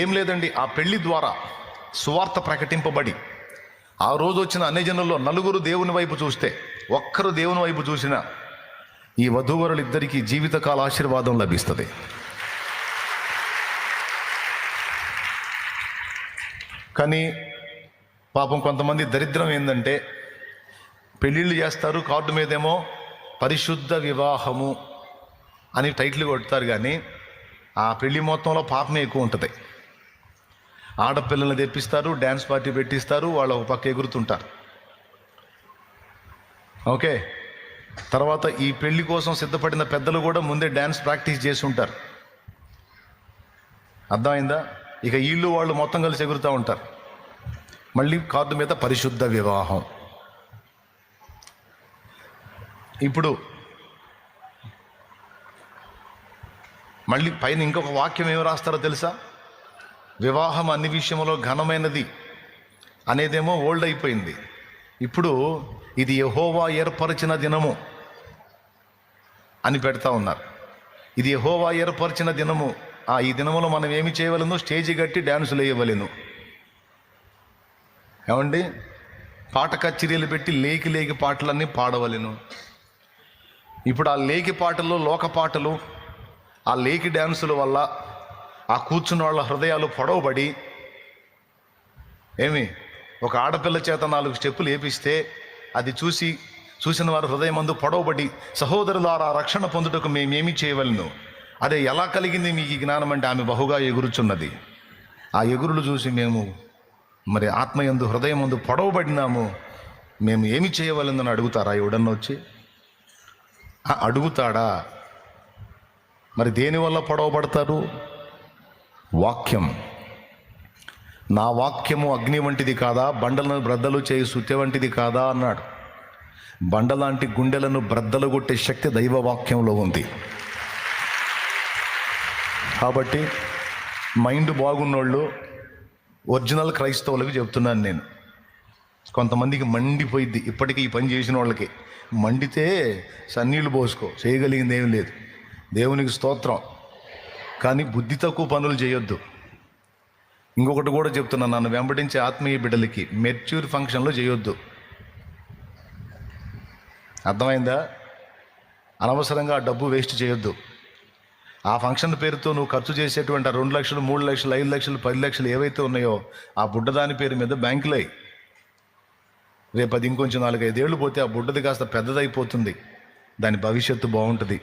ఏం లేదండి, ఆ పెళ్లి ద్వారా సువార్త ప్రకటింపబడి ఆ రోజు వచ్చిన అన్యజనుల్లో నలుగురు దేవుని వైపు చూస్తే, ఒక్కరు దేవుని వైపు చూసినా ఈ వధూవరులిద్దరికీ జీవితకాల ఆశీర్వాదం లభిస్తుంది. కానీ పాపం కొంతమంది దరిద్రం ఏంటంటే, పెళ్ళిళ్ళు చేస్తారు, కార్డు మీదేమో పరిశుద్ధ వివాహము అని టైటిల్ కొడతారు, కానీ ఆ పెళ్లి మొత్తంలో పాపమే ఎక్కువ ఉంటుంది. ఆడపిల్లల్ని తెప్పిస్తారు, డ్యాన్స్ పార్టీ పెట్టిస్తారు, వాళ్ళు ఒక పక్క ఎగురుతుంటారు. ఓకే, తర్వాత ఈ పెళ్లి కోసం సిద్ధపడిన పెద్దలు కూడా ముందే డ్యాన్స్ ప్రాక్టీస్ చేసి ఉంటారు. అర్థమైందా? ఇక వీళ్ళు వాళ్ళు మొత్తం కలిసి ఎగురుతూ ఉంటారు. మళ్ళీ కార్డు మీద పరిశుద్ధ వివాహం. ఇప్పుడు మళ్ళీ పైన ఇంకొక వాక్యం ఏమి రాస్తారో తెలుసా? వివాహం అన్ని విషయంలో ఘనమైనది అనేదేమో ఓల్డ్ అయిపోయింది. ఇప్పుడు ఇది యెహోవా ఏర్పరిచిన దినము అని పెడతా ఉన్నారు. ఇది యెహోవా ఏర్పరిచిన దినము. ఈ దినములో మనం ఏమి చేయవలను? స్టేజి కట్టి డ్యాన్సులు వేయవలను. ఏమండి? పాట కచేరీలు పెట్టి లేకి లేకి పాటలన్నీ పాడవలను. ఇప్పుడు ఆ లేకి పాటలు, లోక పాటలు, ఆ లేకి డ్యాన్సుల వల్ల ఆ కూర్చున్న వాళ్ళ హృదయాలు పొడవబడి, ఒక ఆడపిల్ల చేత 4 స్టెప్పులు వేపిస్తే అది చూసిన వారి హృదయం అందు పొడవబడి, సహోదరులారా రక్షణ పొందుటకు మేమేమి చేయవలను? అదే ఎలా కలిగింది మీకు ఈ జ్ఞానం అంటే, ఆమె బహుగా ఎగురుచున్నది. ఆ ఎగురులు చూసి మేము మరి ఆత్మయందు హృదయం ముందు పొడవబడినాము, మేము ఏమి చేయవలనని అడుగుతారా? ఎవడన్నా వచ్చి అడుగుతాడా? మరి దేనివల్ల పొడవబడతారు? వాక్యం. నా వాక్యము అగ్ని వంటిది కాదా, బండలను బ్రద్దలు చేయి సుత్తె వంటిది కాదా అన్నాడు. బండలాంటి గుండెలను బ్రద్దలు కొట్టే శక్తి దైవ వాక్యంలో ఉంది. కాబట్టి మైండ్ బాగున్నోళ్ళు, ఒరిజినల్ క్రైస్తవులకి చెప్తున్నాను నేను. కొంతమందికి మండిపోయిద్ది, ఇప్పటికీ ఈ పని చేసిన వాళ్ళకి మండితే సన్నీళ్ళు పోసుకో, చేయగలిగింది ఏం లేదు. దేవునికి స్తోత్రం. కానీ బుద్ధి తక్కువ పనులు చేయొద్దు. ఇంకొకటి కూడా చెప్తున్నాను, నన్ను వెంబడించే ఆత్మీయ బిడ్డలకి మెచ్యూర్ ఫంక్షన్లో చేయొద్దు. అర్థమైందా? అనవసరంగా ఆ డబ్బు వేస్ట్ చేయొద్దు. ఆ ఫంక్షన్ పేరుతో నువ్వు ఖర్చు చేసేటువంటి 2 లక్షలు, 3 లక్షలు, 5 లక్షలు, 10 లక్షలు ఏవైతే ఉన్నాయో ఆ బుడ్డదాని పేరు మీద బ్యాంకులో అయ్యి, రేపు అది ఇంకొంచెం 4-5 ఏళ్ళు పోతే ఆ బుడ్డది కాస్త పెద్దదైపోతుంది. దాని భవిష్యత్తు బాగుంటుంది.